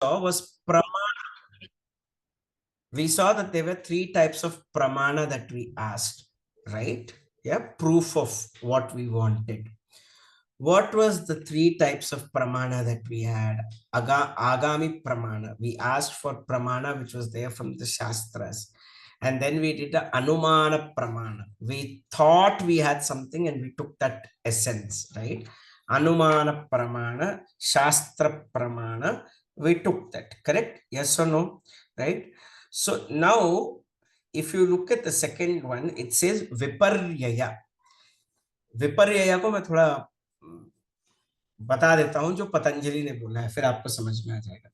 saw was pramana. We saw that there were three types of pramana that we asked, right? Yeah, proof of what we wanted. What was the three types of pramana that we had? Agami pramana. We asked for pramana which was there from the Shastras. And then we did the Anumana pramana. We thought we had something and we took that essence, right? Anumana pramana, Shastra pramana, we took that, correct? Yes or no? Right? So now, if you look at the second one, it says Viparyaya. विपर्यय को मैं थोड़ा बता देता हूं जो पतंजलि ने बोला है, फिर आपको समझ में आ जाएगा.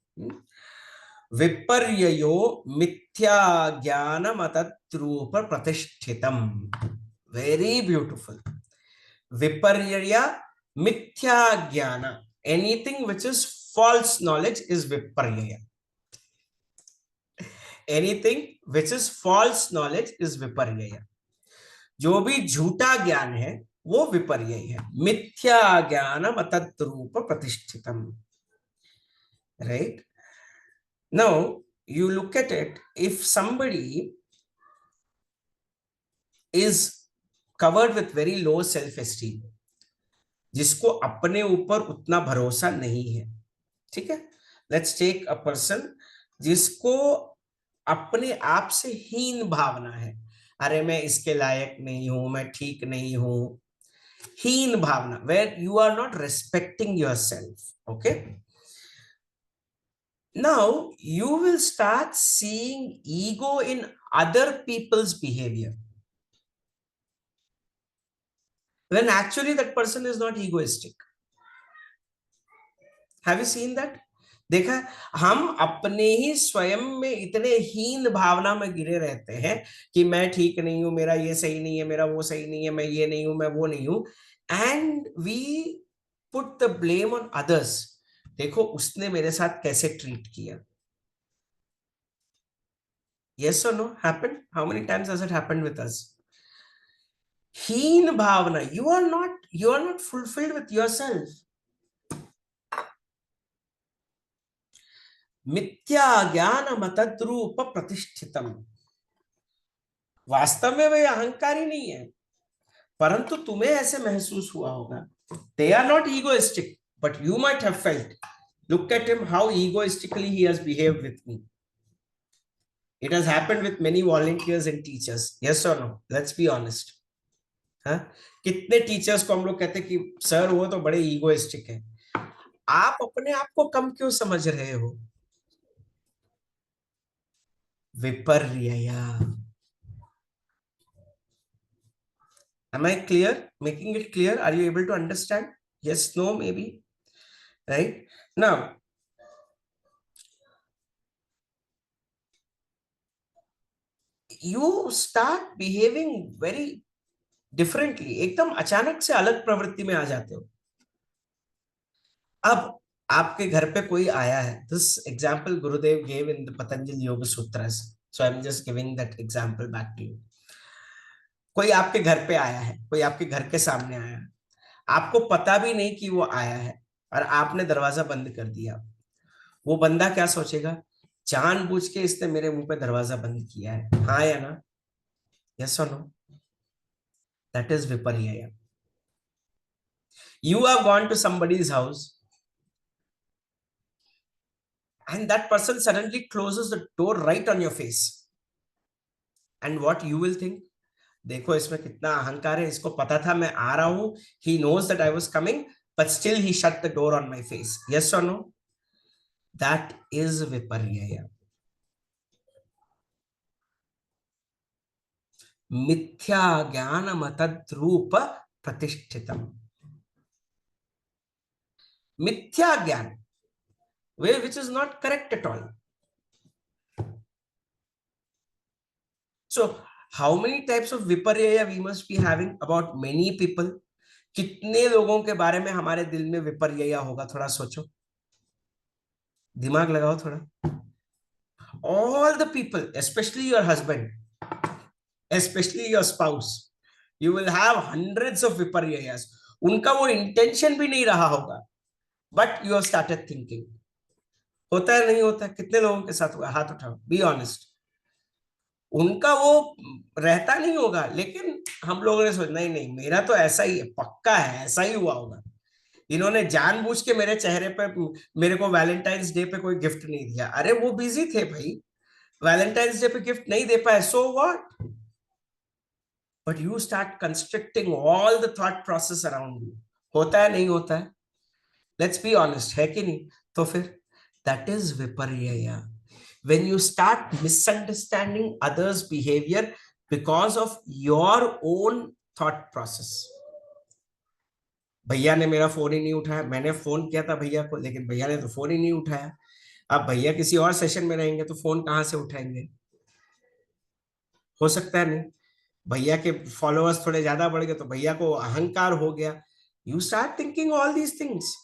विपर्ययो मिथ्या ज्ञान मतद्रूप प्रतिष्ठितम. Very beautiful. विपर्यय मिथ्या ज्ञान, anything which is false knowledge is विपर्यय. Anything which is false knowledge is विपर्यय. जो भी झूठा ज्ञान है वो विपर्यय है. मिथ्या ज्ञान मतद्रूप प्रतिष्ठितम. Right? Now you look at it, if somebody is covered with very low self esteem, जिसको अपने ऊपर उतना भरोसा नहीं है, ठीक है, लेट्स टेक अ पर्सन जिसको अपने आप से हीन भावना है, अरे मैं इसके लायक नहीं हूं, मैं ठीक नहीं हूं, हीन भावना, where you are not respecting yourself. Okay, now you will start seeing ego in other people's behavior, when actually that person is not egoistic. Have you seen that? देखा, हम अपने ही स्वयं में इतने हीन भावना में गिरे रहते हैं कि मैं ठीक नहीं हूं, मेरा ये सही नहीं है, मेरा वो सही नहीं है, मैं ये नहीं हूं, मैं वो नहीं हूं, and we put the blame on others. देखो उसने मेरे साथ कैसे ट्रीट किया. Yes or no? Happened? How many times has it happened with us? हीन भावना. You are not fulfilled with yourself. मिथ्या ज्ञान मतद्रूप प्रतिष्ठितम. वास्तव में वे अहंकारी नहीं है, परंतु तुम्हें ऐसे महसूस हुआ होगा. They are not egoistic, but you might have felt, look at him, how egoistically he has behaved with me. It has happened with many volunteers and teachers. Yes or no? Let's be honest. हाँ, कितने teachers को हम लोग कहते हैं कि sir वो तो बड़े ईगोइस्टिक है. आप अपने आप को कम क्यों समझ रहे हो? विपर्यय. Am I clear? Making it clear? Are you able to understand? Yes, no, maybe. Right? Now, you start behaving very differently. एकदम अचानक से अलग प्रवृत्ति में आ जाते हो. अब आपके घर पे कोई आया है. This example Gurudev gave in the Patanjali Yoga Sutras. So I'm just giving that example back to you. कोई आपके घर पे आया है, कोई आपके घर के सामने आया है, आपको पता भी नहीं कि वो आया है, और आपने दरवाजा बंद कर दिया. वो बंदा क्या सोचेगा? जानबूझ के इसने मेरे मुंह पे दरवाजा बंद किया है. हाँ या ना? यस और नो? दैट इज विपर्यय. You have gone to somebody's house and that person suddenly closes the door right on your face, and what you will think? देखो इसमें कितना अहंकार है, इसको पता था मैं आ रहा हूं. He knows that I was coming, but still he shut the door on my face. Yes or no? That is viparyaya. मिथ्या ज्ञान मतद्रूप प्रतिष्ठितम. मिथ्या ज्ञान, way which is not correct at all. So how many types of viparyaya we must be having about many people? कितने लोगों के बारे में हमारे दिल में विपर्यय होगा? थोड़ा सोचो, दिमाग लगाओ थोड़ा. All the people, especially your husband, especially your spouse, you will have hundreds of viparyayas. उनका वो इंटेंशन भी नहीं रहा होगा, but you have started thinking. होता है नहीं होता है? कितने लोगों के साथ हुआ? हाथ उठाओ, बी ऑनेस्ट। उनका वो रहता नहीं होगा, लेकिन हम लोगों ने सोचा नहीं नहीं मेरा तो ऐसा ही है, पक्का है ऐसा ही हुआ होगा। इन्होंने जानबूझ के मेरे चेहरे पे, मेरे को वैलेंटाइंस डे पे कोई गिफ्ट नहीं दिया। अरे वो बिजी थे भाई, वैलेंटाइंस डे पे गिफ्ट नहीं दे पाए, so what? But you start constructing all the thought process around you. होता है नहीं होता है? लेट्स बी ऑनेस्ट, है कि नहीं? तो फिर दैट इज विपर्यय। when you start misunderstanding others behavior because of your own thought process। भैया ने मेरा फोन ही नहीं उठाया, मैंने फोन किया था भैया को, लेकिन भैया ने तो फोन ही नहीं उठाया। अब भैया किसी और सेशन में रहेंगे तो फोन कहां से उठाएंगे? हो सकता है नहीं। भैया के फॉलोअर्स थोड़े ज्यादा बढ़ गए तो भैया को अहंकार हो गया। You start thinking all these things.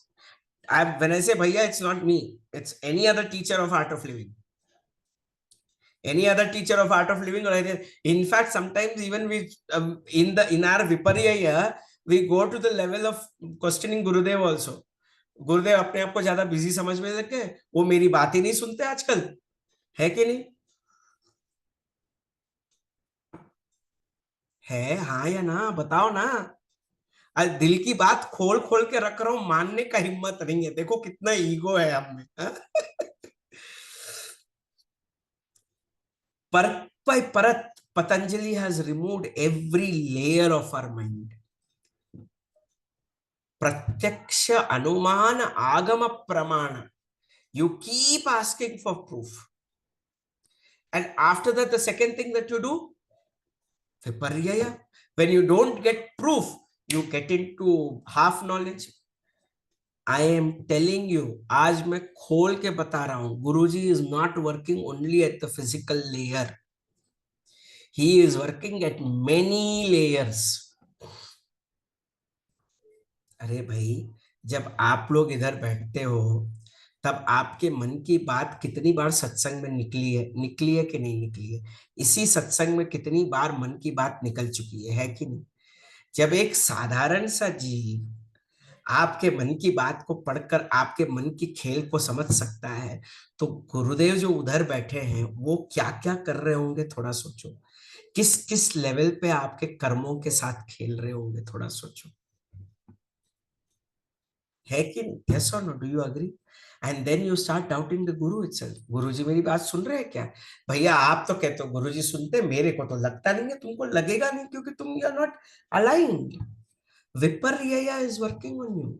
I when I से भैया, it's not me, it's any other teacher of art of living, any other teacher of art of living or anything. In fact, sometimes even we in our viparya we go to the level of questioning Gurudev also। गुरुदेव अपने आप को ज्यादा busy समझ में लगे, वो मेरी बात ही नहीं सुनते आजकल, है कि नहीं? है हाँ या ना, बताओ ना। आज दिल की बात खोल खोल के रख रहा हूं, मानने का हिम्मत नहीं है, देखो कितना ईगो है हम में, हाँ? परत by परत Patanjali has removed every layer of our mind। प्रत्यक्ष अनुमान आगम प्रमाण, you keep asking for proof, and after that the second thing that you do, viparyaya। when you don't get proof, you get into half knowledge। I am telling you, आज मैं खोल के बता रहा हूं, गुरुजी is not working only at the physical layer, he is working at many layers। अरे भाई, जब आप लोग इधर बैठते हो तब आपके मन की बात कितनी बार सत्संग में निकली है कि नहीं निकली है? इसी सत्संग में कितनी बार मन की बात निकल चुकी है कि नहीं? जब एक साधारण सा जीव आपके मन की बात को पढ़कर आपके मन की खेल को समझ सकता है, तो गुरुदेव जो उधर बैठे हैं वो क्या क्या कर रहे होंगे, थोड़ा सोचो। किस किस लेवल पे आपके कर्मों के साथ खेल रहे होंगे, थोड़ा सोचो, है कि नहीं? यस और no, do you agree? And then you start doubting the guru itself. Guru ji मेरी बात सुन रहे हैं क्या? भैया आप तो कहते हो गुरु जी सुनते, मेरे को तो लगता नहीं है, तुमको लगेगा नहीं क्योंकि तुम यू आर नॉट अलाइंड। विपर्यय इज वर्किंग ऑन यू,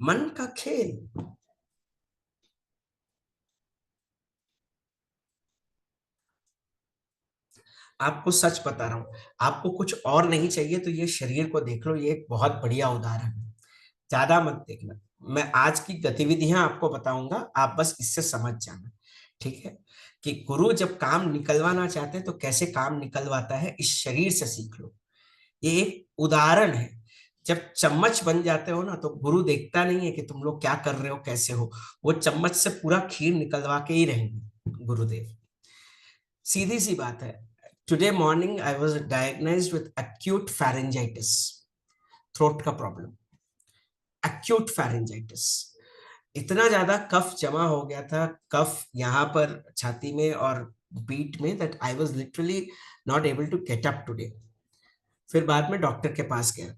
मन का खेल। आपको सच बता रहा हूं, आपको कुछ और नहीं चाहिए तो ये शरीर को देख लो, ये एक बहुत बढ़िया उदाहरण है। ज्यादा मत देखना, मैं आज की गतिविधियां आपको बताऊंगा, आप बस इससे समझ जाना, ठीक है? कि गुरु जब काम निकलवाना चाहते हैं तो कैसे काम निकलवाता है, इस शरीर से सीख लो। ये एक उदाहरण है। जब चम्मच बन जाते हो ना तो गुरु देखता नहीं है कि तुम लोग क्या कर रहे हो, कैसे हो, वो चम्मच से पूरा खीर निकलवा के ही रहेंगे गुरुदेव। सीधी सी बात है। Today morning I was diagnosed with acute pharyngitis, throat का प्रॉब्लम, एक्यूट फेरेंजाइटिस। इतना ज्यादा कफ जमा हो गया था, कफ यहाँ पर छाती में और बीट में, that I was literally not able to get up today. फिर बाद में डॉक्टर के पास गया,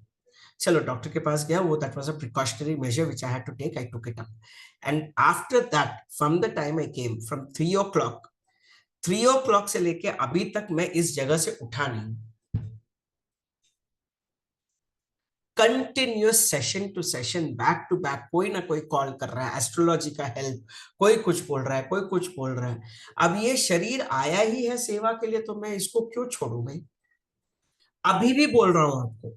चलो डॉक्टर के पास गया, वो that was a precautionary measure which I had to take, I took it up. And after that, from the time I came, from 3 o'clock, 3 o'clock से लेके अभी तक मैं इस जगह से उठा नहीं। Continuous session to session, back to back, कोई ना कोई कॉल कर रहा है, एस्ट्रोलॉजी का हेल्प, कोई कुछ बोल रहा है, कोई कुछ बोल रहा है। अब ये शरीर आया ही है सेवा के लिए, तो मैं इसको क्यों छोड़ू भाई? अभी भी बोल रहा हूं आपको,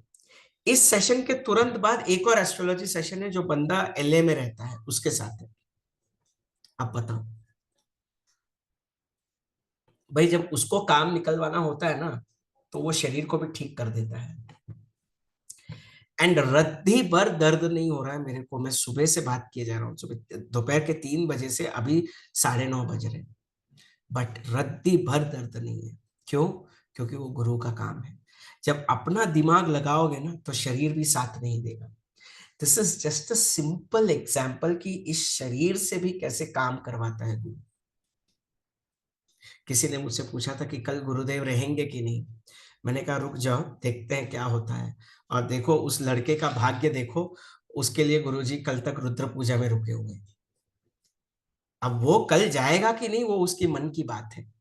इस सेशन के तुरंत बाद एक और एस्ट्रोलॉजी सेशन है जो बंदा एलए में रहता है उसके साथ है। आप बताओ भाई, जब उसको काम निकलवाना होता है ना तो वो शरीर को भी ठीक कर देता है। एंड रद्दी भर दर्द नहीं हो रहा है मेरे को, मैं सुबह से बात किए जा रहा हूँ, सुबह दोपहर के 3 बजे से अभी 9:30 बज रहे, बट रद्दी भर दर्द नहीं है। क्यों? क्योंकि वो गुरु का काम है। जब अपना दिमाग लगाओगे ना तो शरीर भी साथ नहीं देगा। This is just a simple example कि इस शरीर से भी कैसे काम करवाता है गुरु। किसी ने मुझसे पूछा था कि कल गुरुदेव रहेंगे कि नहीं। मैंने कहा रुक जाओ, देखते हैं क्या होता है। और देखो उस लड़के का भाग्य देखो, उसके लिए गुरुजी कल तक रुद्र पूजा में रुके हुए। अब वो कल जाएगा कि नहीं वो उसकी मन की बात है।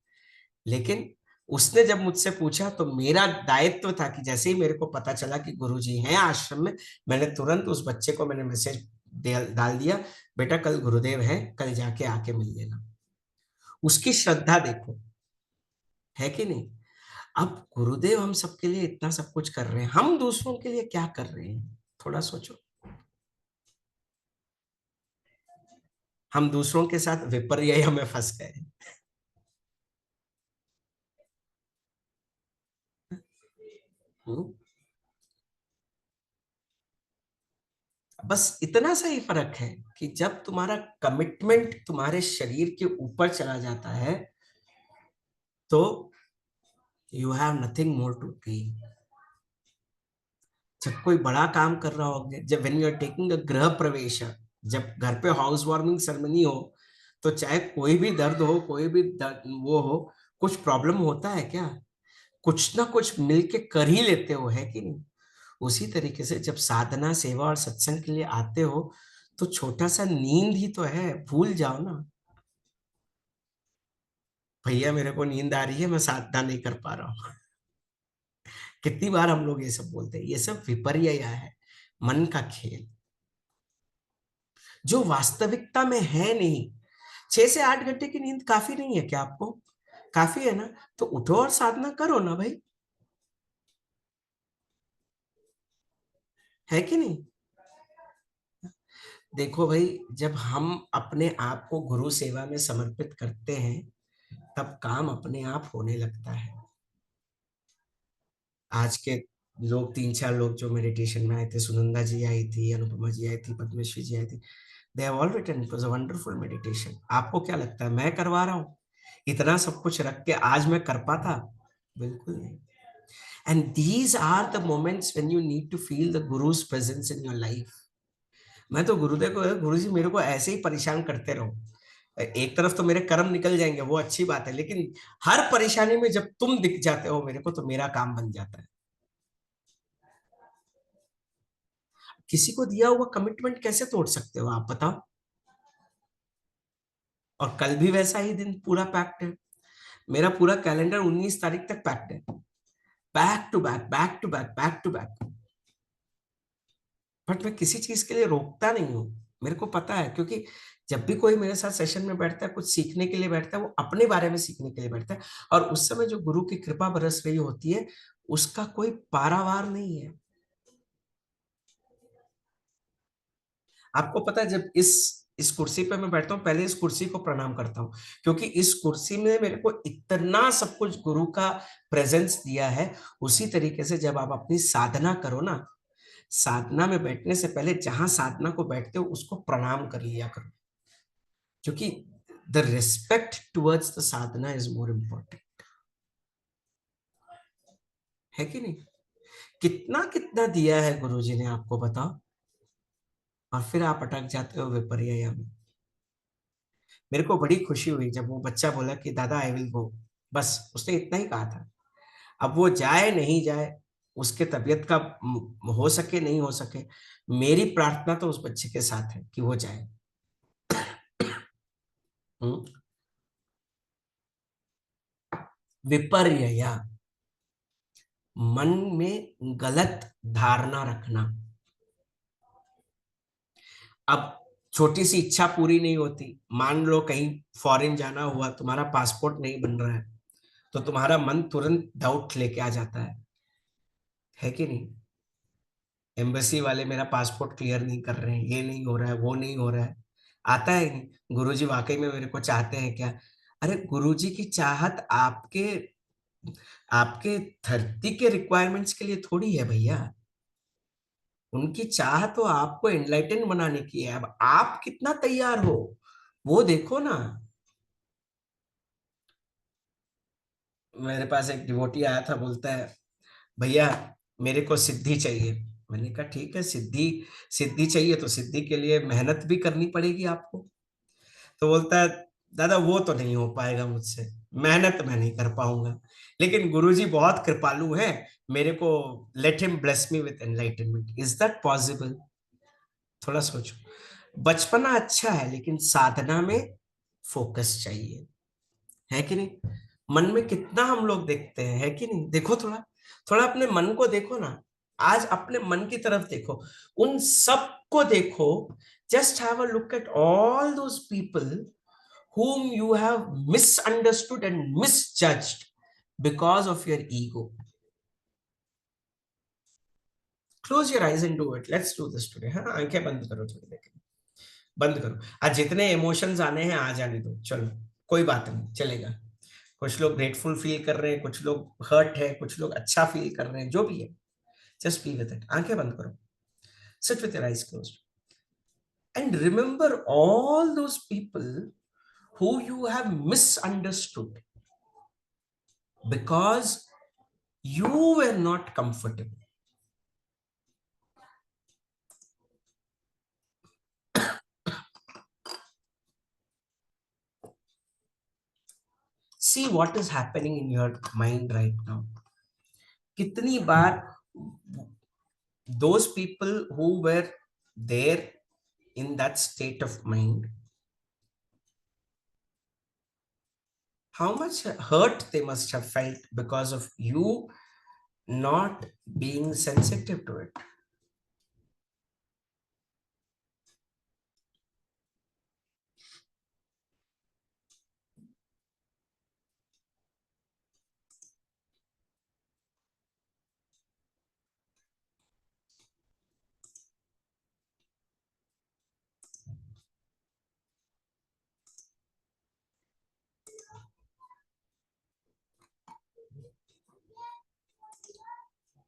लेकिन उसने जब मुझसे पूछा तो मेरा दायित्व था कि जैसे ही मेरे को पता चला कि गुरुजी हैं आश्रम में, मैंने तुरंत उस बच्चे को मैंने मैसेज डाल दिया, बेटा कल गुरुदेव हैं, कल जाके आके मिल लेना। उसकी श्रद्धा देखो, है कि नहीं। अब गुरुदेव हम सबके लिए इतना सब कुछ कर रहे हैं, हम दूसरों के लिए क्या कर रहे हैं, थोड़ा सोचो। हम दूसरों के साथ विपर्य में फंस गए। हम्म, बस इतना सा ही फर्क है कि जब तुम्हारा कमिटमेंट तुम्हारे शरीर के ऊपर चला जाता है तो you have nothing more to gain. जब कोई बड़ा काम कर रहा हो, जब when you are taking a गृह प्रवेश, जब घर पे हाउस वार्मिंग सेरेमनी हो, तो चाहे कोई भी दर्द हो, कोई भी दर्द वो हो, कुछ प्रॉब्लम होता है क्या? कुछ ना कुछ मिलके कर ही लेते हो, है कि नहीं। उसी तरीके से जब साधना सेवा और सत्संग के लिए आते हो तो छोटा सा नींद ही तो है, भूल जाओ ना। भैया मेरे को नींद आ रही है, मैं साधना नहीं कर पा रहा हूँ। कितनी बार हम लोग ये सब बोलते हैं, ये सब विपर्य है, मन का खेल, जो वास्तविकता में है नहीं। 6 से 8 घंटे की नींद काफी नहीं है क्या आपको? काफी है ना? तो उठो और साधना करो ना भाई, है कि नहीं। देखो भाई, जब हम अपने आप को गुरु सेवा में समर्पित करते हैं तब काम अपने आप होने लगता है। आज के लोग 3 4 लोग जो मेडिटेशन में आए थे, सुनंदा जी आई थी, अनुपमा जी आई थी, पद्मश्री जी आई थी, they have all written it was a wonderful meditation. आपको क्या लगता है मैं करवा रहा हूँ इतना सब कुछ रख के आज मैं कर पाता? बिल्कुल नहीं। And these are the moments when you need to feel the guru's presence in your life. मैं तो गुरुदेव को, गुरु जी मेरे को ऐसे ही परेशान करते रहो। एक तरफ तो मेरे कर्म निकल जाएंगे, वो अच्छी बात है, लेकिन हर परेशानी में जब तुम दिख जाते हो मेरे को तो मेरा काम बन जाता है। किसी को दिया हुआ कमिटमेंट कैसे तोड़ सकते हो आप बताओ? और कल भी वैसा ही दिन पूरा पैक्ड है। मेरा पूरा कैलेंडर 19 तारीख तक पैक्ड है, back to back back to back back to back. But मैं किसी चीज के लिए रोकता नहीं हूँ। मेरे को पता है, क्योंकि जब भी कोई मेरे साथ सेशन में बैठता है, कुछ सीखने के लिए बैठता है, वो अपने बारे में सीखने के लिए बैठता है। और उस समय जो गुरु की कृपा बरस रही होती है उसका कोई पारावार नहीं है। आपको पता है, जब इस कुर्सी पे मैं बैठता हूँ पहले इस कुर्सी को प्रणाम करता हूँ, क्योंकि इस कुर्सी में मेरे को इतना सब कुछ गुरु का प्रेजेंस दिया है। उसी तरीके से जब आप अपनी साधना करो ना, साधना में बैठने से पहले जहां साधना को बैठते हो उसको प्रणाम कर लिया करो, क्योंकि the respect towards the Sadhana is more important, है कि नहीं। कितना कितना दिया है गुरुजी ने आपको, बताओ। और फिर आप अटक जाते हो विपर्य में। मेरे को बड़ी खुशी हुई जब वो बच्चा बोला कि दादा आई विल गो, बस उसने इतना ही कहा था। अब वो जाए नहीं जाए, उसके तबीयत का हो सके नहीं हो सके, मेरी प्रार्थना तो उस बच्चे के साथ है कि वो जाए। हम्म, विपर्य, मन में गलत धारणा रखना। अब छोटी सी इच्छा पूरी नहीं होती, मान लो कहीं फॉरेन जाना हुआ, तुम्हारा पासपोर्ट नहीं बन रहा है, तो तुम्हारा मन तुरंत डाउट लेके आ जाता है कि नहीं। एम्बेसी वाले मेरा पासपोर्ट क्लियर नहीं कर रहे हैं, ये नहीं हो रहा है, वो नहीं हो रहा है, आता है नहीं। गुरुजी वाकई में मेरे को चाहते हैं क्या? अरे गुरुजी की चाहत आपके आपके धरती के रिक्वायरमेंट्स के लिए थोड़ी है भैया। उनकी चाह तो आपको एनलाइटन बनाने की है। अब आप कितना तैयार हो वो देखो ना। मेरे पास एक डिवोटी आया था, बोलता है भैया मेरे को सिद्धि चाहिए। मैंने कहा ठीक है, सिद्धि सिद्धि चाहिए तो सिद्धि के लिए मेहनत भी करनी पड़ेगी आपको। तो बोलता है दादा वो तो नहीं हो पाएगा मुझसे, मेहनत मैं नहीं कर पाऊंगा, लेकिन गुरुजी बहुत कृपालु हैं, मेरे को let him bless me with enlightenment, is that possible? थोड़ा सोचो। बचपना अच्छा है लेकिन साधना में फोकस चाहिए, है कि नहीं? मन में कितना हम लोग देखते हैं, है कि नहीं? देखो थोड़ा, थोड़ा अपने मन को देखो ना, आज अपने मन की तरफ देखो, उन सब को देखो। Just have a look at all those people whom you have misunderstood and misjudged because of your ego. Close your eyes and do it. Let's do this today. हाँ, आंखें बंद करो थोड़ी देर, बंद करो। आज जितने इमोशंस आने हैं आ जाने दो, चलो कोई बात नहीं, चलेगा। कुछ लोग ग्रेटफुल फील कर रहे हैं, कुछ लोग हर्ट है, कुछ लोग अच्छा फील कर रहे हैं, जो भी है, जस्ट बी विद इट। आंखें बंद करो, sit with your eyes closed end remember all those people who you have misunderstood because you were not comfortable. See what is happening in your mind right now. कितनी बार those people who were there in that state of mind, how much hurt they must have felt because of you not being sensitive to it.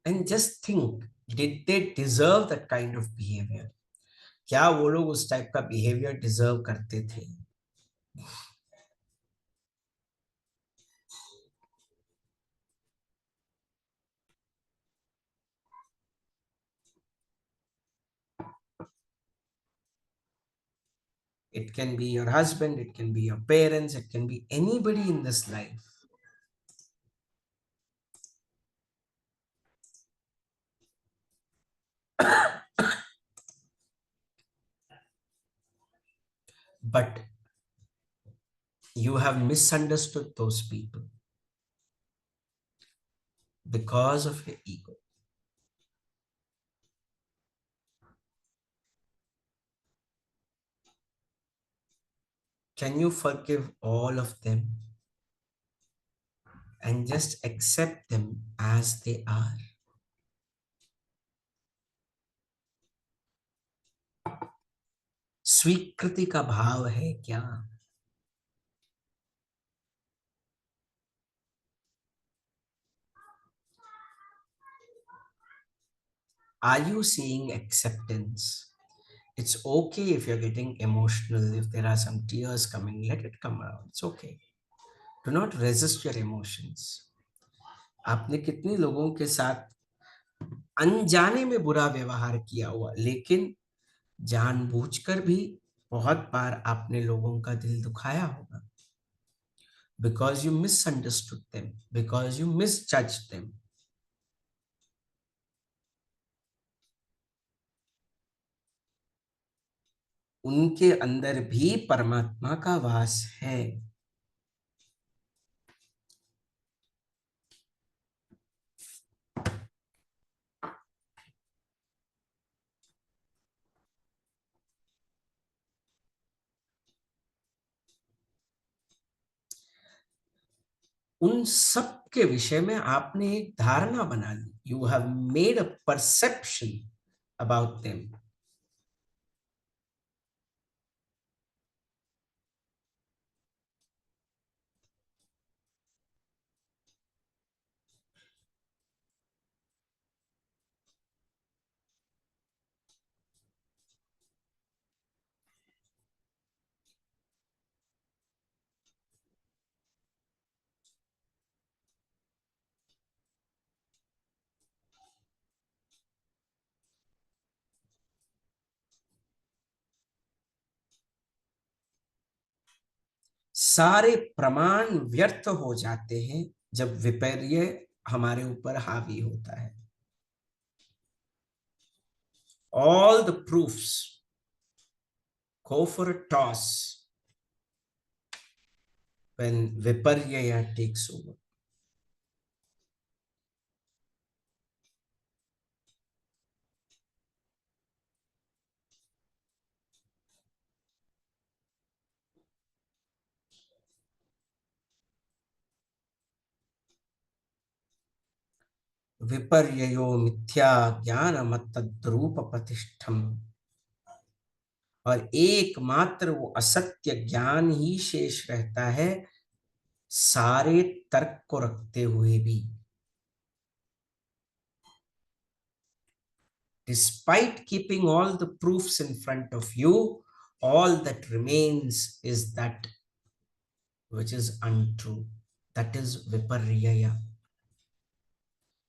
And just think, did they deserve that kind of behavior? क्या वो लोग उस type का behaviour deserve करते थे? It can be your husband, it can be your parents, it can be anybody in this life. But you have misunderstood those people because of your ego. Can you forgive all of them and just accept them as they are? स्वीकृति का भाव है क्या? Are you seeing acceptance? It's okay if you're getting emotional, if there are some tears coming, let it come out. It's okay. Do not resist your emotions. आपने कितने लोगों के साथ अनजाने में बुरा व्यवहार किया हुआ, लेकिन जानबूझकर भी बहुत बार आपने लोगों का दिल दुखाया होगा, because you misunderstood them, because you misjudged them. उनके अंदर भी परमात्मा का वास है। उन सब के विषय में आपने एक धारणा बना ली, you have made a perception about them. सारे प्रमाण व्यर्थ हो जाते हैं जब विपर्य हमारे ऊपर हावी होता है। All the proofs go for a toss when viparya takes over. विपर्ययो मिथ्या ज्ञान मत्तद्रूप प्रतिष्ठम, और एकमात्र वो असत्य ज्ञान ही शेष रहता है सारे तर्क को रखते हुए भी। Despite keeping all the proofs in front of you, all that remains is that which is untrue, that is viparya।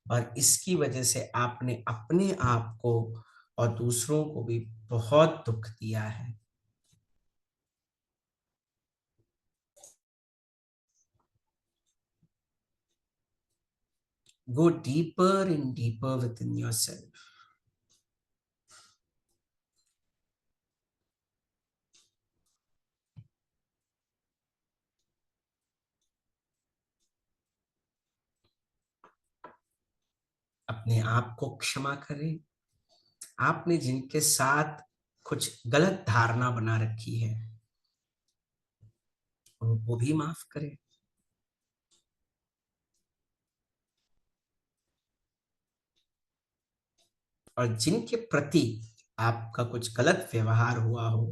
और इसकी वजह से आपने अपने आप को और दूसरों को भी बहुत दुख दिया है। Go deeper and deeper within yourself. अपने आप को क्षमा करें। आपने जिनके साथ कुछ गलत धारणा बना रखी है उनको भी माफ करें। और जिनके प्रति आपका कुछ गलत व्यवहार हुआ हो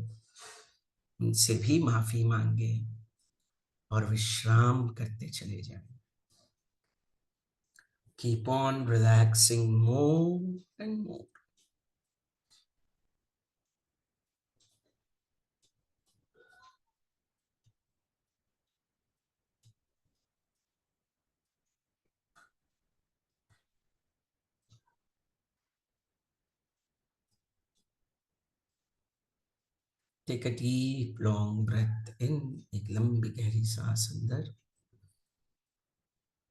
उनसे भी माफी मांगे और विश्राम करते चले जाएं। Keep on relaxing more and more. Take a deep, long breath in. एक लंबी गहरी सांस अंदर,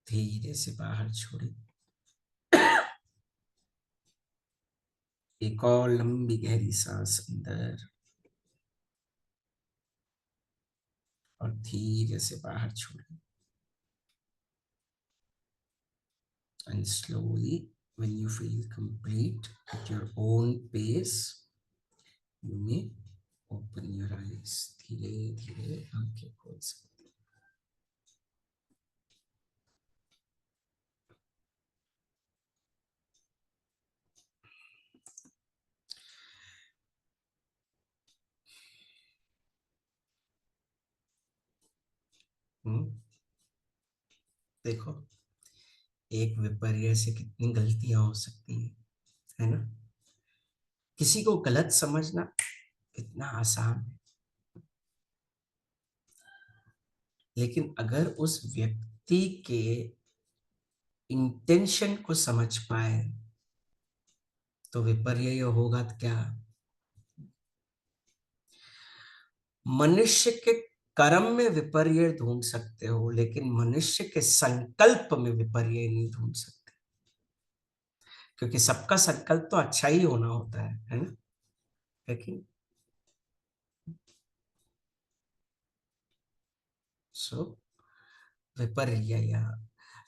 धीरे से बाहर छोड़े। एक और लंबी गहरी सांस अंदर और धीरे से बाहर छोड़े। And slowly, when you feel complete at your own pace, you may open your eyes. धीरे धीरे आंखें खोल सकते। देखो, एक विपर्य से कितनी गलतियां हो सकती हैं, है ना। किसी को गलत समझना इतना आसान है, लेकिन अगर उस व्यक्ति के इंटेंशन को समझ पाए तो विपर्य होगा तो क्या। मनुष्य के कर्म में विपर्य ढूंढ सकते हो, लेकिन मनुष्य के संकल्प में विपर्य नहीं ढूंढ सकते, क्योंकि सबका संकल्प तो अच्छा ही होना होता है ना। लेकिन सो विपर्य,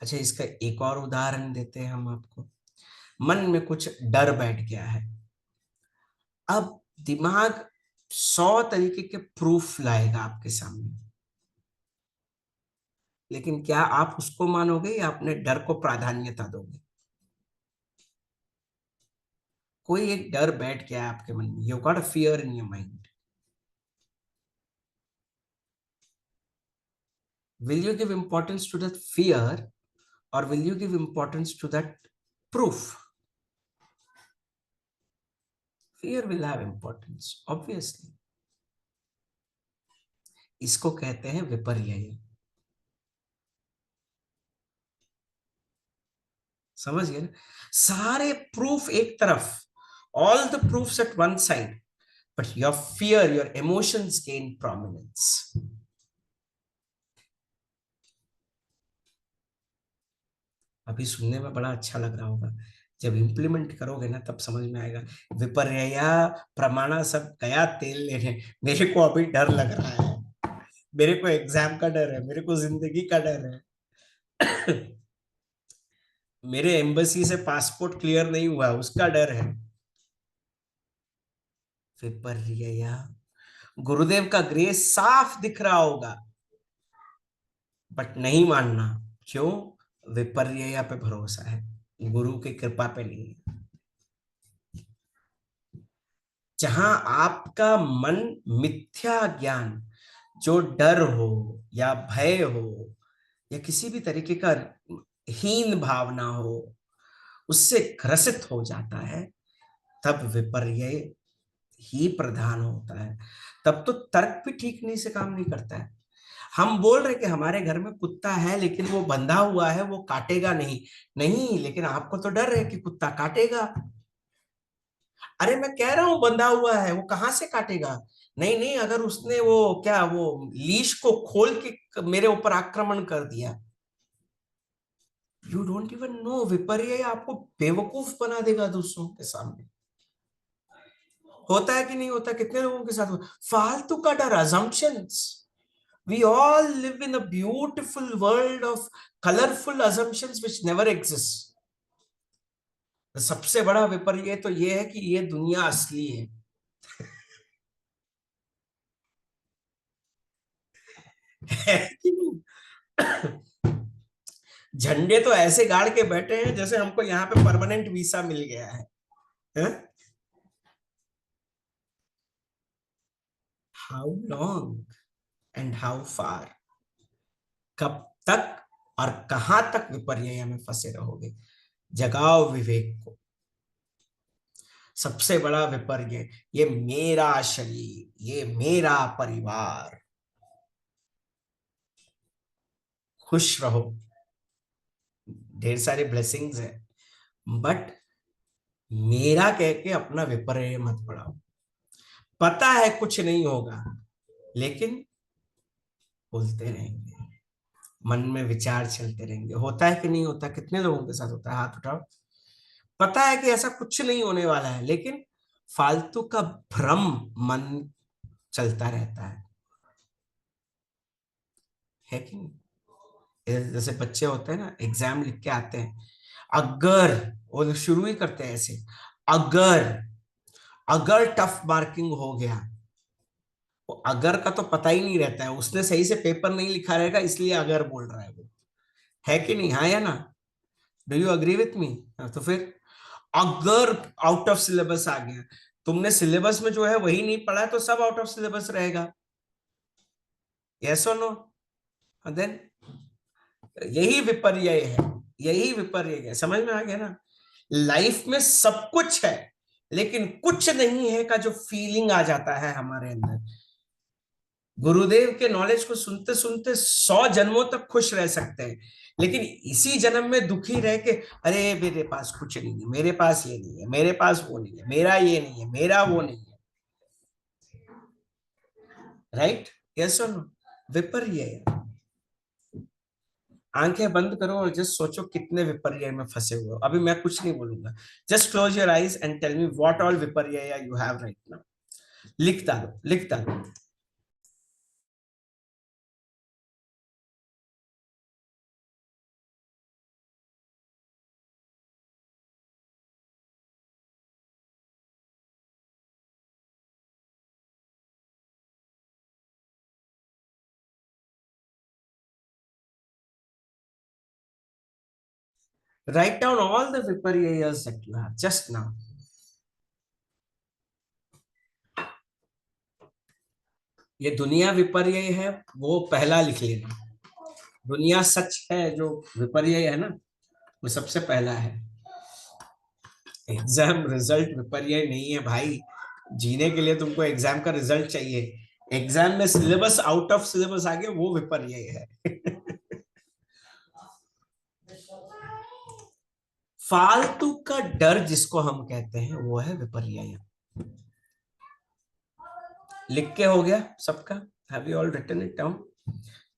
अच्छा इसका एक और उदाहरण देते हैं हम आपको। मन में कुछ डर बैठ गया है, अब दिमाग 100 तरीके के प्रूफ लाएगा आपके सामने, लेकिन क्या आप उसको मानोगे या अपने डर को प्राधान्यता दोगे। कोई एक डर बैठ गया है आपके मन में, you got a fear in your mind, will you give importance to that fear or will you give importance to that proof? Fear will have importance, obviously. इसको कहते हैं विपर्य। समझ गए ना। सारे प्रूफ एक तरफ, all the proofs at one side, but your fear, your emotions gain prominence. अभी सुनने में बड़ा अच्छा लग रहा होगा, जब इम्प्लीमेंट करोगे ना तब समझ में आएगा। विपर्यय प्रमाणा सब गया तेल लेने। मेरे को अभी डर लग रहा है, मेरे को एग्जाम का डर है, मेरे को जिंदगी का डर है। मेरे एम्बेसी से पासपोर्ट क्लियर नहीं हुआ, उसका डर है। विपर्यय, गुरुदेव का ग्रेस साफ दिख रहा होगा, बट नहीं मानना। क्यों? विपर्यय पे भरोसा है, गुरु की कृपा पे नहीं है। जहां आपका मन मिथ्या ज्ञान, जो डर हो या भय हो या किसी भी तरीके का हीन भावना हो, उससे ग्रसित हो जाता है, तब विपर्यय ही प्रधान होता है। तब तो तर्क भी ठीक नहीं से काम नहीं करता है। हम बोल रहे कि हमारे घर में कुत्ता है लेकिन वो बंधा हुआ है, वो काटेगा नहीं। नहीं, लेकिन आपको तो डर है कि कुत्ता काटेगा। अरे मैं कह रहा हूं बंधा हुआ है, वो कहां से काटेगा? नहीं नहीं, अगर उसने वो क्या वो लीश को खोल के मेरे ऊपर आक्रमण कर दिया, यू डोंट इवन नो, विपर्य आपको बेवकूफ बना देगा दूसरों के सामने। होता है कि नहीं होता? कितने लोगों के साथ होता? फालतू का डर, assumptions. We all live in a beautiful world of colorful assumptions which never exist. सबसे बड़ा विपर्य तो ये है कि ये दुनिया असली है। है कि नहीं? झंडे तो ऐसे गाड़ के बैठे हैं जैसे हमको यहाँ पे परमानेंट वीसा मिल गया है? How long and how far? कब तक और कहां तक विपर्य में फंसे रहोगे? जगाओ विवेक को। सबसे बड़ा विपर्य, ये मेरा शरीर, ये मेरा परिवार। खुश रहो, ढेर सारे ब्लेसिंग्स है, बट मेरा कह के अपना विपर्य मत बढ़ाओ। पता है कुछ नहीं होगा, लेकिन बोलते रहेंगे, मन में विचार चलते रहेंगे। होता है कि नहीं होता? कितने लोगों के साथ होता है? हाथ उठाओ। पता है कि ऐसा कुछ नहीं होने वाला है, लेकिन फालतू का भ्रम मन चलता रहता है कि नहीं? जैसे बच्चे होते हैं ना, एग्जाम लिख के आते हैं, अगर, वो शुरू ही करते हैं ऐसे, अगर, अगर टफ मार्किंग हो गया, वो अगर का तो पता ही नहीं रहता है, उसने सही से पेपर नहीं लिखा रहेगा इसलिए अगर बोल रहा है वो। है कि नहीं? हाँ या ना? Do you agree with me? तो फिर अगर आउट ऑफ सिलेबस आ गया, तुमने सिलेबस में जो है वही नहीं पढ़ा तो सब आउट ऑफ सिलेबस रहेगा। यस और नो? देन यही विपर्य है, यही विपर्य है। समझ में आ गया ना? लाइफ में सब कुछ है लेकिन कुछ नहीं है का जो फीलिंग आ जाता है हमारे अंदर। गुरुदेव के नॉलेज को सुनते सुनते 100 जन्मों तक खुश रह सकते हैं, लेकिन इसी जन्म में दुखी रह के, अरे मेरे पास कुछ नहीं है, मेरे पास ये नहीं है, मेरे पास वो नहीं है, मेरा ये नहीं है, मेरा वो नहीं है। राइट? यस और नो? विपर्य है। आंखें बंद करो और जस्ट सोचो कितने विपर्य में फंसे हुए हो। अभी मैं कुछ नहीं बोलूंगा, just close your eyes and tell me what all विपर्य यू हैव राइट नाउ। लिख डालो, लिख डालो। Write down all the viparyas that you have just now. ये दुनिया विपर्य है, वो पहला लिख लेना। दुनिया सच है, जो विपर्य है ना, वो सबसे पहला है। एग्जाम रिजल्ट विपर्य नहीं है भाई। जीने के लिए तुमको एग्जाम का रिजल्ट चाहिए। एग्जाम में सिलेबस आउट ऑफ सिलेबस आ गया, वो विपर्य है। फालतू का डर जिसको हम कहते हैं वो है विपर्य। लिख के हो गया सबका? Have you all written it down?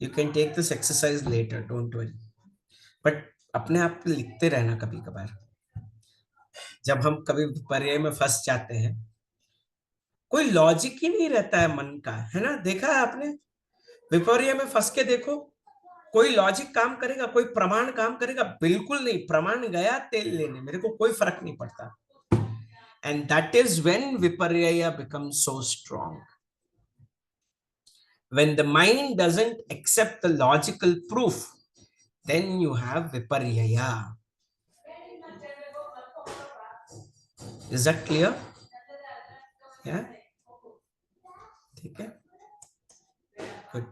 You can take this exercise later, don't worry. But अपने आप पे लिखते रहना कभी कभार, जब हम कभी विपर्य में फंस जाते हैं। कोई लॉजिक ही नहीं रहता है मन का, है ना, देखा है आपने? विपर्य में फंस के देखो, कोई लॉजिक काम करेगा, कोई प्रमाण काम करेगा? बिल्कुल नहीं। प्रमाण गया तेल लेने, मेरे को कोई फर्क नहीं पड़ता। एंड दैट इज व्हेन विपर्य becomes so strong. When the mind doesn't accept the logical proof, then you have viparyaya. Is that clear? Yeah. ठीक है, गुड।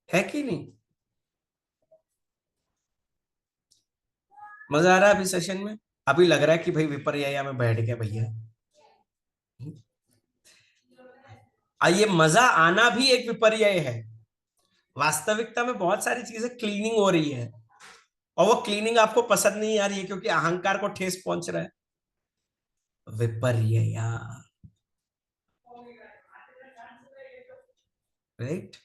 है कि नहीं? मजा आ रहा है अभी सेशन में? अभी लग रहा है कि भाई विपर्यया में बैठ गया भैया। ये मजा आना भी एक विपर्य है। वास्तविकता में बहुत सारी चीजें क्लीनिंग हो रही है, और वो क्लीनिंग आपको पसंद नहीं आ रही है क्योंकि अहंकार को ठेस पहुंच रहा है। विपर्यया, राइट?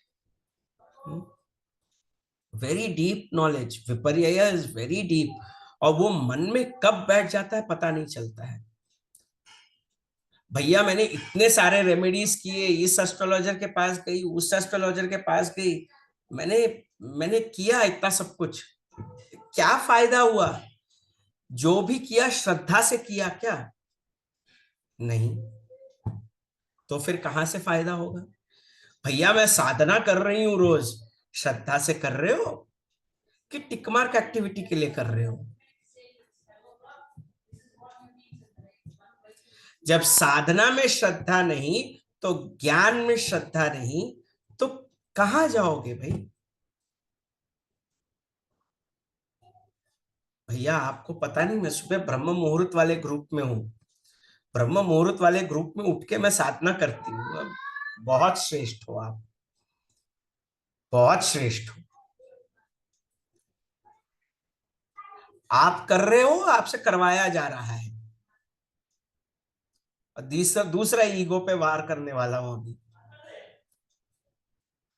वेरी डीप नॉलेज, विपर्यया इज वेरी डीप। और वो मन में कब बैठ जाता है पता नहीं चलता है। भैया मैंने इतने सारे रेमेडीज किए, इस एस्ट्रोलॉजर के पास गई, उस एस्ट्रोलॉजर के पास गई, मैंने मैंने किया इतना सब कुछ, क्या फायदा हुआ? जो भी किया श्रद्धा से किया क्या? नहीं। तो फिर कहां से फायदा होगा? भैया मैं साधना कर रही हूं रोज, श्रद्धा से कर रहे हो कि टिकमार्क एक्टिविटी के लिए कर रहे हो? जब साधना में श्रद्धा नहीं, तो ज्ञान में श्रद्धा नहीं, तो कहां जाओगे भाई? भैया आपको पता नहीं, मैं सुबह ब्रह्म मुहूर्त वाले ग्रुप में हूँ। ब्रह्म मुहूर्त वाले ग्रुप में उठ के मैं साधना करती हूँ। बहुत श्रेष्ठ हो आप, बहुत श्रेष्ठ हो। आप कर रहे हो, आपसे करवाया जा रहा है। और दूसरा दूसरा ईगो पे वार करने वाला हूं अभी।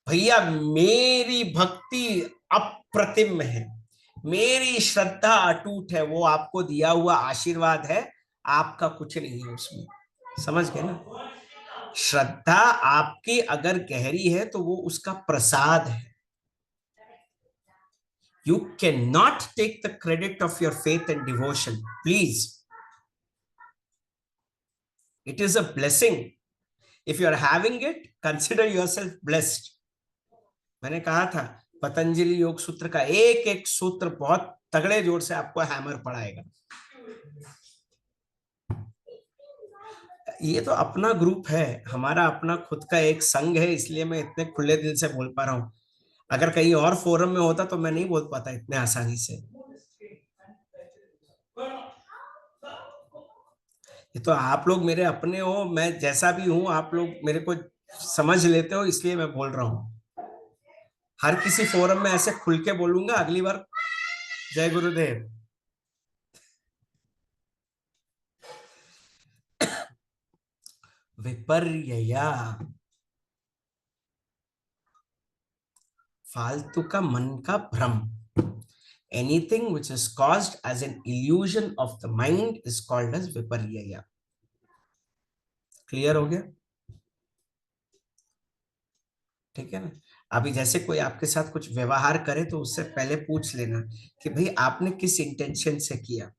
भैया मेरी भक्ति अप्रतिम है, मेरी श्रद्धा अटूट है, वो आपको दिया हुआ आशीर्वाद है, आपका कुछ नहीं है उसमें। समझ गए ना? श्रद्धा आपकी अगर गहरी है तो वो उसका प्रसाद है। You can not take the credit of your faith and devotion, please. It is a blessing. If you are having it, consider yourself blessed. मैंने कहा था पतंजलि योग सूत्र का एक एक सूत्र बहुत तगड़े जोर से आपको हैमर पड़ाएगा। ये तो अपना ग्रुप है, हमारा अपना खुद का एक संघ है, इसलिए मैं इतने खुले दिल से बोल पा रहा हूँ। अगर कहीं और फोरम में होता तो मैं नहीं बोल पाता इतने आसानी से। ये तो आप लोग मेरे अपने हो, मैं जैसा भी हूं आप लोग मेरे को समझ लेते हो, इसलिए मैं बोल रहा हूं। हर किसी फोरम में ऐसे खुल के बोलूंगा अगली बार। जय गुरुदेव। विपर्यया, फालतू का मन का भ्रम। Anything which is caused as an illusion of the mind is called as विपर्यया। क्लियर हो गया? ठीक है ना? अभी जैसे कोई आपके साथ कुछ व्यवहार करे तो उससे पहले पूछ लेना कि भाई आपने किस इंटेंशन से किया।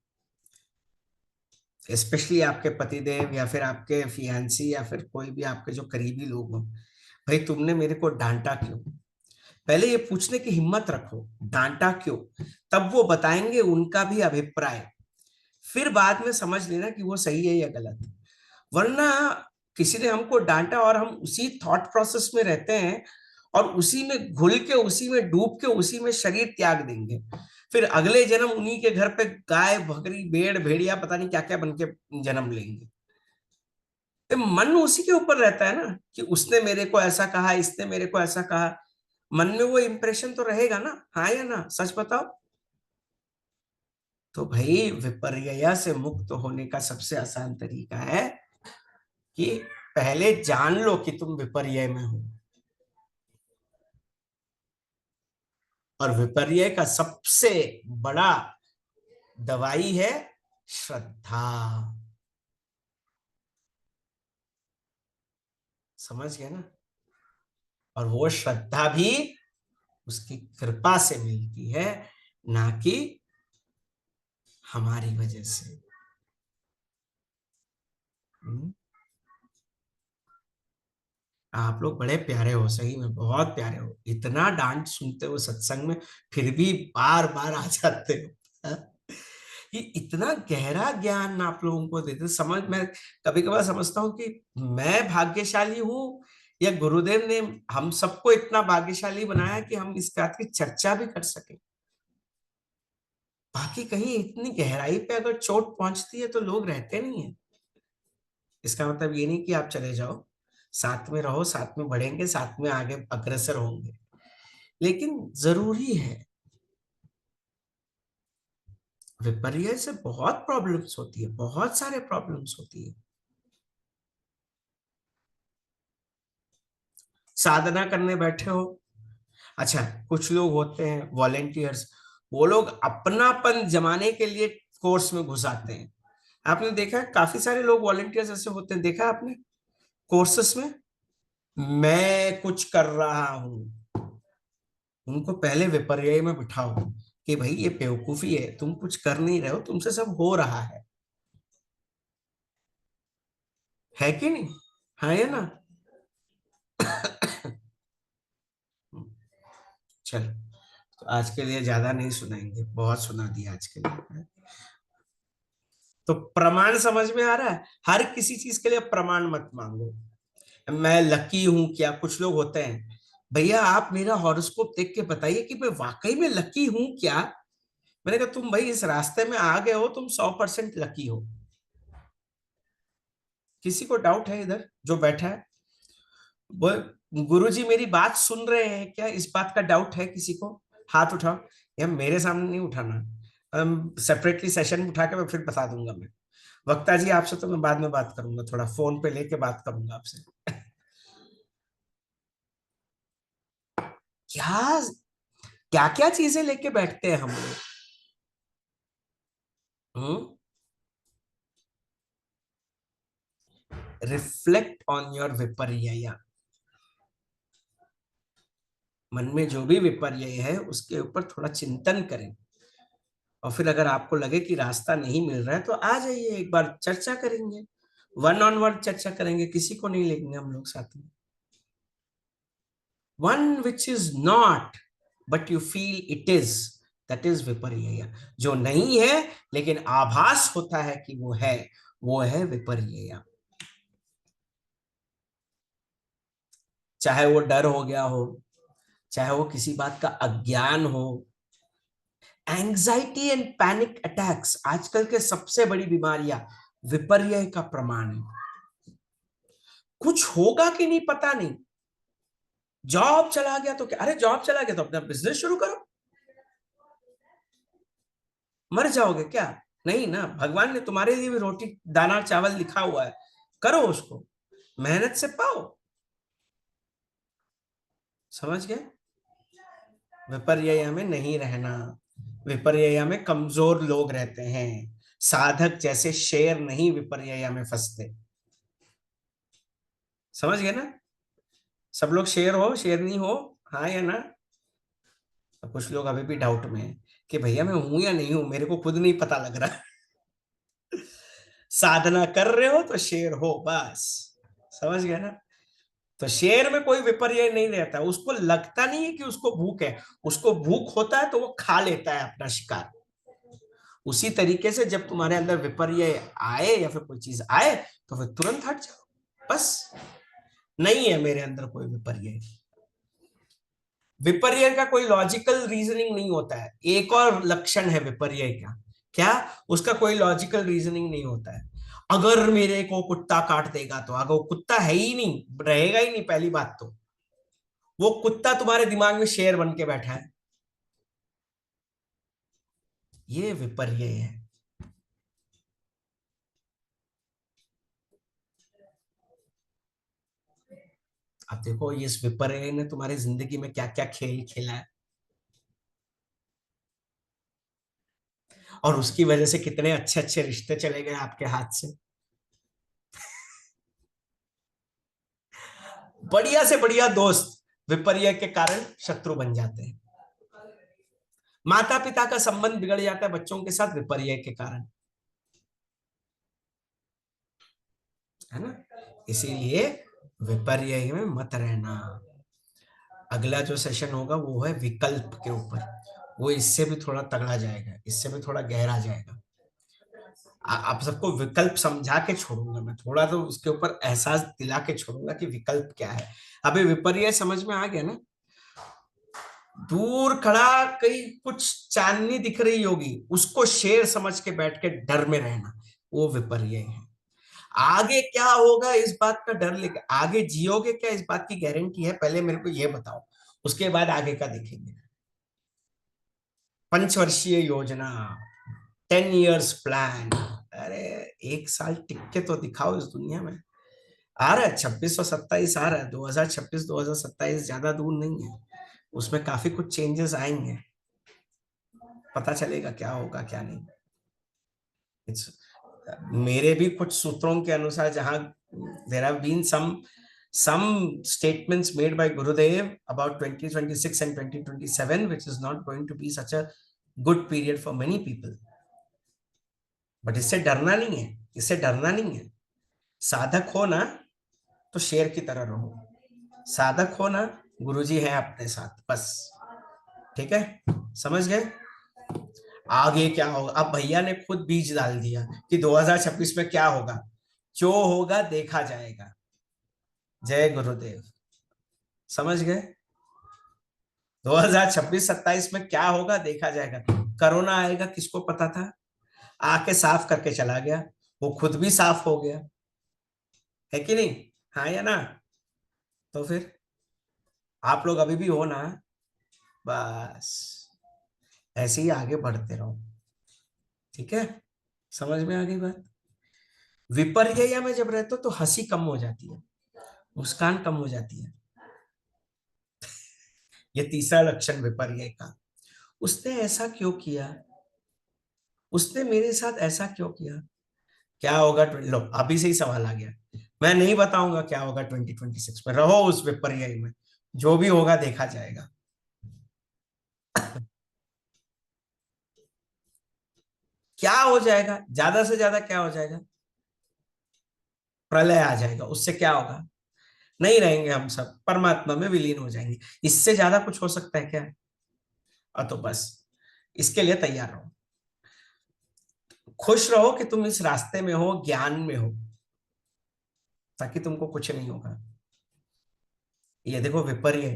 स्पेशली आपके पतिदेव या फिर आपके फियांसी या फिर कोई भी आपके जो करीबी लोग हो, भाई तुमने मेरे को डांटा क्यों? पहले ये पूछने की हिम्मत रखो, डांटा क्यों? तब वो बताएंगे उनका भी अभिप्राय, फिर बाद में समझ लेना कि वो सही है या गलत। वरना किसी ने हमको डांटा और हम उसी थॉट प्रोसेस में रहते हैं और उसी में घुल के, उसी में डूब के, उसी में शरीर त्याग देंगे। फिर अगले जन्म उन्हीं के घर पे गाय बकरी भेड़ भेड़िया पता नहीं क्या क्या बन के जन्म लेंगे। तो मन उसी के ऊपर रहता है ना कि उसने मेरे को ऐसा कहा, इसने मेरे को ऐसा कहा। मन में वो इंप्रेशन तो रहेगा ना, हाँ या ना? सच बताओ। तो भाई विपर्यया से मुक्त होने का सबसे आसान तरीका है कि पहले जान लो कि तुम विपर्य में हो। और विपर्य का सबसे बड़ा दवाई है श्रद्धा। समझ गए ना? और वो श्रद्धा भी उसकी कृपा से मिलती है, ना कि हमारी वजह से। हम्म। आप लोग बड़े प्यारे हो, सही में बहुत प्यारे हो। इतना डांट सुनते हो सत्संग में, फिर भी बार बार आ जाते हो। ये इतना गहरा ज्ञान आप लोगों को देते समझ। मैं कभी कभार समझता हूँ कि मैं भाग्यशाली हूँ या गुरुदेव ने हम सबको इतना भाग्यशाली बनाया कि हम इस बात की चर्चा भी कर सके। बाकी कहीं इतनी गहराई पे अगर चोट पहुंचती है तो लोग रहते नहीं है। इसका मतलब ये नहीं कि आप चले जाओ, साथ में रहो, साथ में बढ़ेंगे, साथ में आगे अग्रसर होंगे, लेकिन जरूरी है। विपर्य से बहुत प्रॉब्लम्स होती है, बहुत सारे प्रॉब्लम्स होती है। साधना करने बैठे हो, अच्छा, कुछ लोग होते हैं वॉलेंटियर्स, वो लोग अपनापन जमाने के लिए कोर्स में घुस आते हैं। आपने देखा है काफी सारे लोग वॉलेंटियर्स ऐसे होते हैं, देखा आपने कोर्सेस में, मैं कुछ कर रहा हूं। उनको पहले विपर्य में बिठाओ कि भाई ये बेवकूफी है, तुम कुछ कर नहीं रहे हो, तुमसे सब हो रहा है कि नहीं? हाँ या ना? चलो, तो आज के लिए ज्यादा नहीं सुनाएंगे, बहुत सुना दिया आज के लिए। तो प्रमाण समझ में आ रहा है? हर किसी चीज के लिए प्रमाण मत मांगो। मैं लकी हूं क्या? कुछ लोग होते हैं, भैया आप मेरा हॉरोस्कोप देख के बताइए कि मैं वाकई में लकी हूं क्या। मैंने कहा तुम भाई इस रास्ते में आ गए हो, तुम 100% लकी हो। किसी को डाउट है इधर जो बैठा है? वो गुरुजी मेरी बात सुन रहे हैं क्या? इस बात का डाउट है किसी को? हाथ उठाओ। यार मेरे सामने नहीं उठाना, सेपरेटली सेशन उठा के मैं फिर बता दूंगा। मैं वक्ता जी आपसे तो मैं बाद में बात करूंगा, थोड़ा फोन पे लेके बात करूंगा आपसे। क्या क्या क्या चीजें लेके बैठते हैं हम लोग। रिफ्लेक्ट ऑन योर विपर्य। मन में जो भी विपर्य है उसके ऊपर थोड़ा चिंतन करें, और फिर अगर आपको लगे कि रास्ता नहीं मिल रहा है तो आ जाइए, एक बार चर्चा करेंगे, वन ऑन वन चर्चा करेंगे, किसी को नहीं लेंगे हम लोग साथ में। One which is not but you feel it is, that is विपर्य। जो नहीं है लेकिन आभास होता है कि वो है विपर्य। चाहे वो डर हो गया हो, चाहे वो किसी बात का अज्ञान हो। एंजाइटी एंड पैनिक अटैक्स आजकल के सबसे बड़ी बीमारियां विपर्य का प्रमाण है। कुछ होगा कि नहीं पता नहीं, जॉब चला गया तो क्या? अरे जॉब चला गया तो अपना बिजनेस शुरू करो। मर जाओगे क्या? नहीं ना, भगवान ने तुम्हारे लिए भी रोटी दाना चावल लिखा हुआ है, करो उसको, मेहनत से पाओ। समझ गए? विपर्य में नहीं रहना। विपर्य में कमजोर लोग रहते हैं, साधक जैसे शेर नहीं विपर्य में फंसते। समझ गए ना? सब लोग शेर हो, शेरनी हो, हाँ या ना? तो कुछ लोग अभी भी डाउट में है कि भैया मैं हूं या नहीं हूं, मेरे को खुद नहीं पता लग रहा। साधना कर रहे हो तो शेर हो बस। समझ गए ना? तो शेर में कोई विपर्य नहीं रहता, उसको लगता नहीं है कि उसको भूख है। उसको भूख होता है तो वो खा लेता है अपना शिकार। उसी तरीके से जब तुम्हारे अंदर विपर्य आए या फिर कोई चीज आए तो फिर तुरंत हट जाओ बस। नहीं है मेरे अंदर कोई विपर्य। विपर्य का कोई लॉजिकल रीजनिंग नहीं होता है। एक और लक्षण है विपर्य का, क्या? उसका कोई लॉजिकल रीजनिंग नहीं होता है। अगर मेरे को कुत्ता काट देगा तो, अगर वो कुत्ता है ही नहीं, रहेगा ही नहीं, पहली बात तो वो कुत्ता तुम्हारे दिमाग में शेर बन के बैठा है। ये विपर्य है। अब देखो ये इस विपर्य ने तुम्हारी जिंदगी में क्या क्या खेल खेला है, और उसकी वजह से कितने अच्छे अच्छे रिश्ते चले गए आपके हाथ से। बढ़िया से बढ़िया दोस्त विपर्य के कारण शत्रु बन जाते हैं। माता पिता का संबंध बिगड़ जाता है बच्चों के साथ विपर्य के कारण, है ना। इसीलिए विपर्य में मत रहना। अगला जो सेशन होगा वो है विकल्प के ऊपर, वो इससे भी थोड़ा तगड़ा जाएगा, इससे भी थोड़ा गहरा जाएगा। आप सबको विकल्प समझा के छोड़ूंगा मैं, थोड़ा तो उसके ऊपर एहसास दिला के छोड़ूंगा कि विकल्प क्या है। अभी विपर्य समझ में आ गया ना। दूर खड़ा कहीं कुछ चांदनी दिख रही होगी, उसको शेर समझ के बैठ के डर में रहना, वो विपर्य है। आगे क्या होगा इस बात का डर लेके आगे जियोगे क्या, इस बात की गारंटी है, पहले मेरे को ये बताओ, उसके बाद आगे का देखेंगे। 5 वर्षीय योजना, 10 years प्लान। अरे 1 साल टिक के तो दिखाओ इस दुनिया में। आ रहा है 2627 आ रहा है, 2026 2027 ज्यादा दूर नहीं है, उसमें काफी कुछ चेंजेस आएंगे, पता चलेगा क्या होगा क्या नहीं। It's, मेरे भी कुछ सूत्रों के अनुसार, जहां there have been some statements made by Gurudev about 2026 and 2027 which is not going to be such a good period for many people, but इससे डरना नहीं है, इससे डरना नहीं है। साधक हो ना तो शेर की तरह रहो, साधक हो ना गुरुजी हैं अपने साथ बस, ठीक है, समझ गए। आगे क्या होगा, अब भैया ने खुद बीज डाल दिया कि 2026 में क्या होगा, जो होगा देखा जाएगा। जय गुरुदेव, समझ गए। 2026-27 में क्या होगा देखा जाएगा। कोरोना आएगा किसको पता था, आके साफ करके चला गया, वो खुद भी साफ हो गया, है कि नहीं, हाँ या ना। तो फिर आप लोग अभी भी हो ना, बस ऐसे ही आगे बढ़ते रहो, ठीक है, समझ में आ गई बात। विपर्य में जब रहते हो तो हंसी कम हो जाती है, मुस्कान कम हो जाती है, ये तीसरा लक्षण विपर्य का। उसने ऐसा क्यों किया, उसने मेरे साथ ऐसा क्यों किया, क्या होगा। लो अभी से ही सवाल आ गया, मैं नहीं बताऊंगा क्या होगा 2026 में, रहो उस विपर्य में, जो भी होगा देखा जाएगा। क्या हो जाएगा, ज्यादा से ज्यादा क्या हो जाएगा, प्रलय आ जाएगा, उससे क्या होगा, नहीं रहेंगे हम सब, परमात्मा में विलीन हो जाएंगे, इससे ज्यादा कुछ हो सकता है क्या। और तो बस इसके लिए तैयार रहो, खुश रहो कि तुम इस रास्ते में हो, ज्ञान में हो, ताकि तुमको कुछ नहीं होगा। ये देखो विपर्य,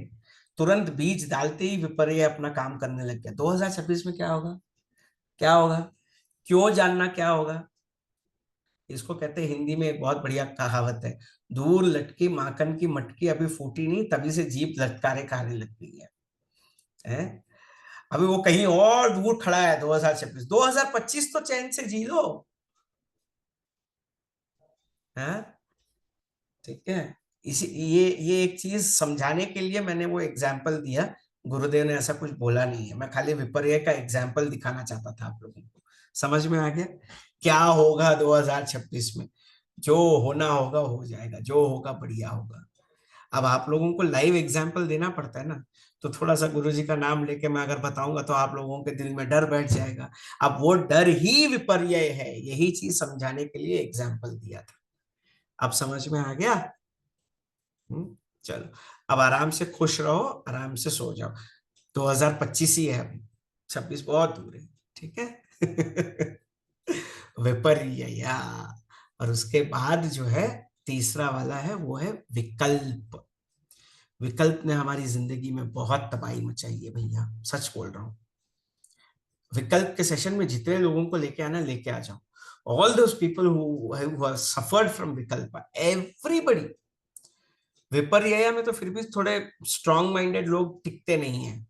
तुरंत बीज डालते ही विपर्य अपना काम करने लग गया। 2026 में क्या होगा, क्या होगा, क्यों जानना क्या होगा। इसको कहते हैं हिंदी में एक बहुत बढ़िया कहावत है, दूर लटकी माखन की मटकी अभी फूटी नहीं, तभी से जीभ लटकारे खाने लग गई है? अभी वो कहीं और दूर खड़ा है। 2026 2025 तो चैन से जी लो, है, ठीक है। इसी ये एक चीज समझाने के लिए मैंने वो एग्जाम्पल दिया, गुरुदेव ने ऐसा कुछ बोला नहीं है, मैं खाली विपर्य का एग्जाम्पल दिखाना चाहता था आप लोगों को। समझ में आ गया क्या होगा 2026 में, जो होना होगा हो जाएगा, जो होगा बढ़िया होगा। अब आप लोगों को लाइव एग्जाम्पल देना पड़ता है ना, तो थोड़ा सा गुरुजी का नाम लेके मैं अगर बताऊंगा तो आप लोगों के दिल में डर बैठ जाएगा। अब वो डर ही विपर्य है, यही चीज समझाने के लिए एग्जाम्पल दिया था। अब समझ में आ गया। चलो अब आराम से खुश रहो, आराम से सो जाओ। 2025 ही है अभी, 26 बहुत दूर है, ठीक है। विपर्य, और उसके बाद जो है तीसरा वाला है वो है विकल्प। विकल्प ने हमारी जिंदगी में बहुत तबाही मचाई है भैया, सच बोल रहा हूँ। विकल्प के सेशन में जितने लोगों को लेके आना लेके आ जाओ, all those people who have suffered from विकल्प, एवरीबॉडी। विपर्य में तो फिर भी थोड़े स्ट्रांग माइंडेड लोग टिकते नहीं है,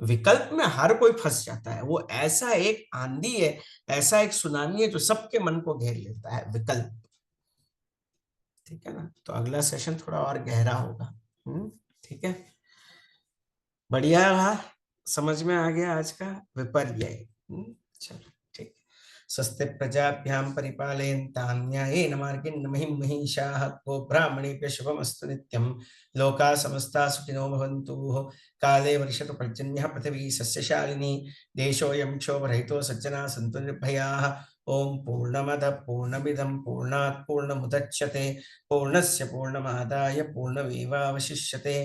विकल्प में हर कोई फंस जाता है। वो ऐसा एक आंधी है, ऐसा एक सुनामी है जो सबके मन को घेर लेता है, विकल्प, ठीक है ना। तो अगला सेशन थोड़ा और गहरा होगा। ठीक है, बढ़िया रहा, समझ में आ गया आज का विपर्यय। चलो ठीक। स्वस्ति प्रजाभ्यां परिपालयन्तां न्यायेन मार्गेण महीं महिषाः गो ब्राह्मणेभ्यः शुभमस्तु नित्यं। लोकाः समस्ताः सुखिनो भवन्तु। काले वर्षतु पर्जन्यः पृथिवी सस्यशालिनी। देशोऽयं क्षोभरहितो सज्जनाः सन्तु निर्भयाः। ॐ पूर्णमदः पूर्णमिदं पूर्णात् पूर्णमुदच्यते पूर्णस्य पूर्णमादाय पूर्णमेवावशिष्यते।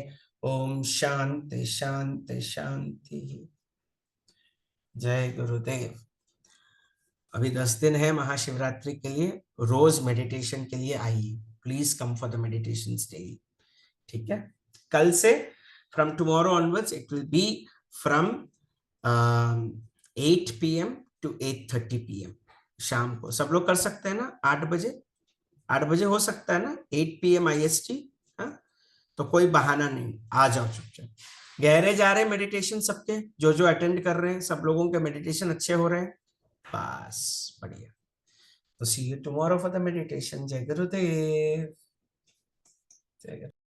ओम शांति शांति शांति। जय गुरुदेव। अभी 10 दिन है महाशिवरात्रि के लिए, रोज मेडिटेशन के लिए आइए, please come for the meditation daily. ठीक है, कल से from tomorrow onwards it will be from 8 PM to 8:30 PM शाम को। सब लोग कर सकते हैं ना? 8 बजे, 8 बजे हो सकता है ना? 8 PM IST। हाँ, तो कोई बहाना नहीं, आ जाओ चुपचाप। गहरे जा रहे हैं मेडिटेशन सबके, जो जो अटेंड कर रहे हैं सब लोगों के मेडिटेशन अच्छे हो रहे हैं, बस बढ़िया। तो see you tomorrow for the meditation. जय गुरुदेव। जय गुरु।